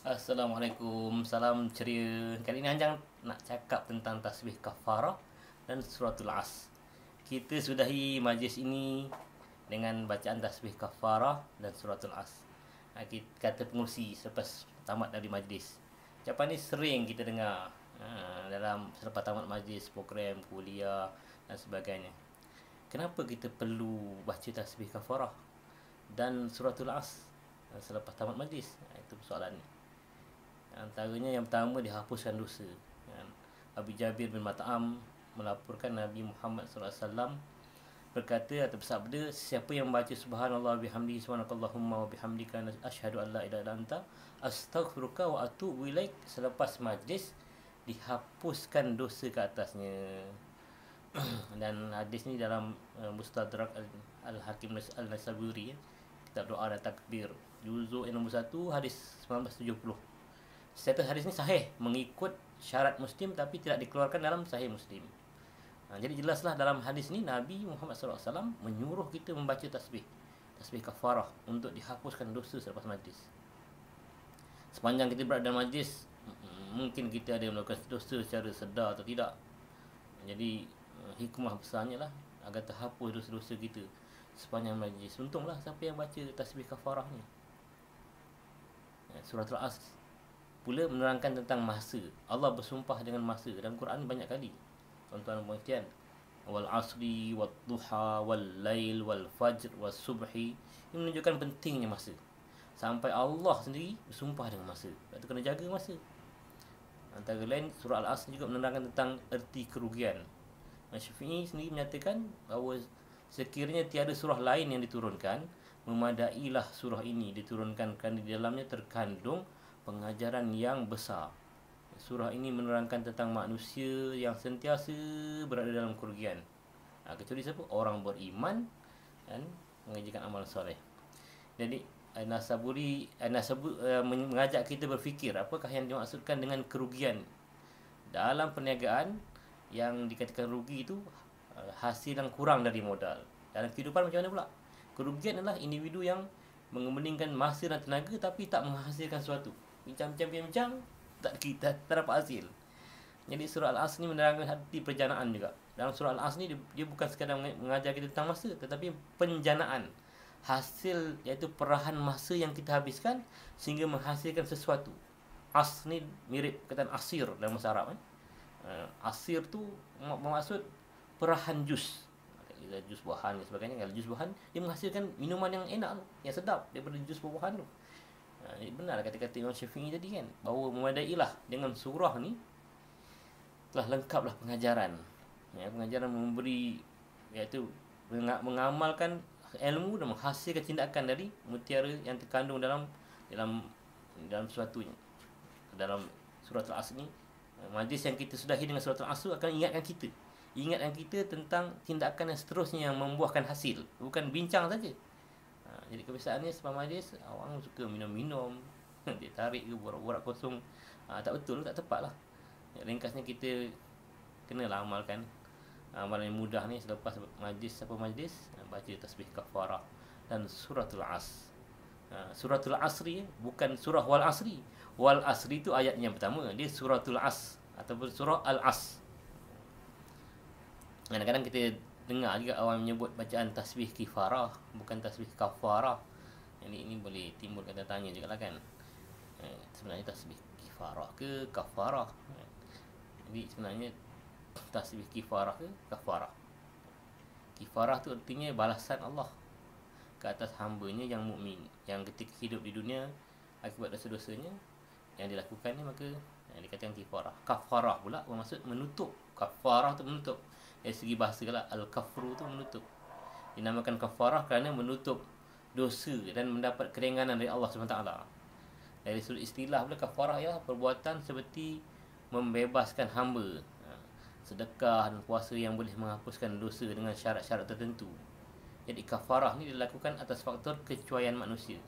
Assalamualaikum, salam ceria. Kali ini Anjang nak cakap tentang tasbih kafarah dan suratul As. Kita sudahi majlis ini dengan bacaan tasbih kafarah dan suratul As. Kata pengurusi selepas tamat dari majlis. Ucapan ni sering kita dengar dalam selepas tamat majlis, program, kuliah dan sebagainya. Kenapa kita perlu baca tasbih kafarah dan suratul As selepas tamat majlis? Itu soalan ni. Antaranya yang pertama, dihapuskan dosa. Abu Jabir bin Mat'am melaporkan Nabi Muhammad SAW berkata atau bersabda, siapa yang membaca subhanallah bihamdihi subhanakallahumma wa bihamdika asyhadu an la ilaha illa anta astaghfiruka wa atubu ilaik, selepas majlis dihapuskan dosa ke atasnya. Dan hadis ni dalam Mustadrak Al-Hakim Al-Naisaburi, kitab doa dan takbir, juzuk yang nombor 1, hadis 1970. Status hadis ni sahih mengikut syarat Muslim tapi tidak dikeluarkan dalam sahih Muslim. Jadi jelaslah dalam hadis ni Nabi Muhammad SAW menyuruh kita membaca tasbih kafarah untuk dihapuskan dosa selepas majlis. Sepanjang kita berada dalam majlis, mungkin kita ada melakukan dosa secara sedar atau tidak. Jadi hikmah besarnya lah agar terhapus dosa-dosa kita sepanjang majlis. Untunglah siapa yang baca tasbih kafarah ni. Surah Al-As pula menerangkan tentang masa. Allah bersumpah dengan masa dalam Quran banyak kali. Tuan-tuan dan puan-puan, wal asri wad duha wal lail wal fajr was subhi. Ini menunjukkan pentingnya masa. Sampai Allah sendiri bersumpah dengan masa. Sebab tu kena jaga masa. Antara lain, surah Al-As juga menerangkan tentang erti kerugian. Syafi'i sendiri menyatakan bahawa sekiranya tiada surah lain yang diturunkan, memadailah surah ini diturunkan kerana di dalamnya terkandung pengajaran yang besar. Surah ini menerangkan tentang manusia yang sentiasa berada dalam kerugian. Kecuali siapa? Orang beriman dan mengerjakan amal soleh. Jadi Nasaburi mengajak kita berfikir apakah yang dimaksudkan dengan kerugian. Dalam perniagaan, yang dikatakan rugi itu hasil yang kurang dari modal. Dalam kehidupan macam mana pula? Kerugian adalah individu yang mengemeningkan masa dan tenaga tapi tak menghasilkan sesuatu. Bincang-bincang tak dapat hasil. Jadi surah Al-As ni menerangkan arti perjanaan juga. Dalam surah Al-As ni dia bukan sekadar mengajar kita tentang masa, tetapi penjanaan. Hasil iaitu perahan masa yang kita habiskan sehingga menghasilkan sesuatu. As ni mirip perkataan asir dalam bahasa Arab. Asir tu bermaksud perahan jus. Jus buahan dan sebagainya. Kalau jus buahan, dia menghasilkan minuman yang enak, yang sedap daripada jus buahan tu. Benar kata-kata Imam Syafi'i tadi kan, bahawa memadailah dengan surah ni telah lengkaplah pengajaran. Pengajaran memberi, iaitu mengamalkan ilmu dan menghasilkan tindakan dari mutiara yang terkandung dalam sesuatunya. Dalam surah Al-As ni, majlis yang kita sudahi dengan surah Al-As akan ingatkan kita tentang tindakan yang seterusnya yang membuahkan hasil, bukan bincang saja. Jadi kebiasaannya sebab majlis, orang suka minum-minum, dia tarik ke borak-borak kosong. Tak betul, tak tepat lah. Ringkasnya kita kenalah amalkan amalan yang mudah ni selepas majlis, baca tasbih kafarah dan suratul As. Suratul Asri, bukan surah Wal Asri. Wal Asri itu ayat yang pertama, dia suratul As ataupun surah Al-As. Kadang-kadang kita dengar juga orang menyebut bacaan tasbih kifarah, bukan tasbih kafarah. Jadi ini boleh timbul kata tanya juga lah kan. Sebenarnya tasbih kifarah ke kafarah? Jadi sebenarnya tasbih kifarah ke kafarah? Kifarah tu artinya balasan Allah ke atas hamba-Nya yang mukmin, yang ketika hidup di dunia akibat dosa-dosanya yang dilakukannya, maka yang dikatakan kifarah. Kafarah pula bermaksud menutup. Kafarah tu menutup. Dari segi bahasa lah, al-kafru tu menutup. Dinamakan kafarah kerana menutup dosa dan mendapat keringanan dari Allah SWT. Dari sudut istilah pula, kafarah ialah perbuatan seperti membebaskan hamba, sedekah dan puasa yang boleh menghapuskan dosa dengan syarat-syarat tertentu. Jadi kafarah ni dilakukan atas faktor kecuaian manusia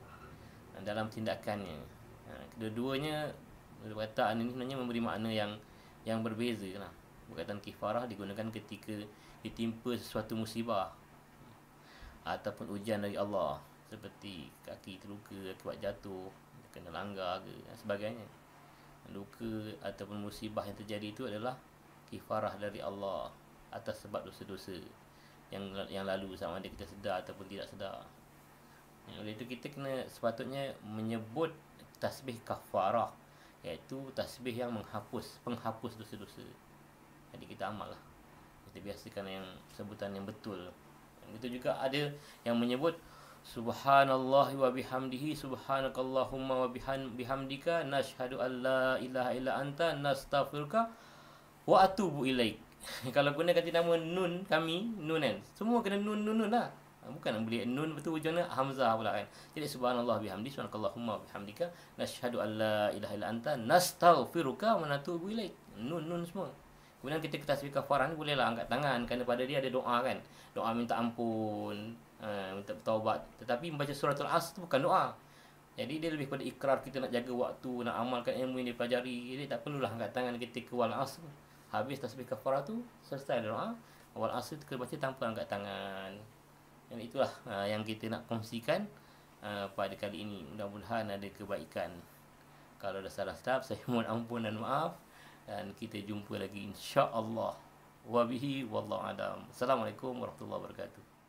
dalam tindakannya. Kedua-duanya perkataan ini sebenarnya memberi makna yang berbeza lah. Perkataan kifarah digunakan ketika ditimpa sesuatu musibah ataupun ujian dari Allah, seperti kaki terluka akibat jatuh, kena langgar ke dan sebagainya. Luka ataupun musibah yang terjadi itu adalah kifarah dari Allah atas sebab dosa-dosa yang lalu, sama ada kita sedar ataupun tidak sedar. Oleh itu kita kena sepatutnya menyebut tasbih kafarah, iaitu tasbih yang penghapus dosa-dosa. Jadi kita amal lah, kita biasakan yang sebutan yang betul. Itu juga ada yang menyebut subhanallah wa bihamdihi subhanakallahumma wa bihamdika nashhadu an la ilaha illa anta nastaghfiruka wa atubu ilaik. Kalau guna kata nama nun kami, nun kan, semua kena nun lah. Bukan boleh nun betul hujungnya hamzah pula kan. Jadi subhanallah bihamdi subhanakallahumma wa bihamdika nashhadu an la ilaha illa anta nastaghfiruka wa natubu ilaik. Nun semua. Kemudian kita tasbih kafarah ni bolehlah angkat tangan, kerana pada dia ada doa kan. Doa minta ampun, minta bertaubat. Tetapi membaca suratul Asr tu bukan doa. Jadi dia lebih pada ikrar kita nak jaga waktu, nak amalkan ilmu yang dipelajari. Jadi tak perlulah angkat tangan ketika wal asr. Habis tasbih kafarah tu, selesai doa. Wal asr tu kita baca tanpa angkat tangan. Dan itulah yang kita nak kongsikan pada kali ini. Mudah-mudahan ada kebaikan. Kalau ada salah silap, saya mohon ampun dan maaf. Dan kita jumpa lagi insya-Allah. Wabihi wallahu a'lam. Assalamualaikum warahmatullahi wabarakatuh.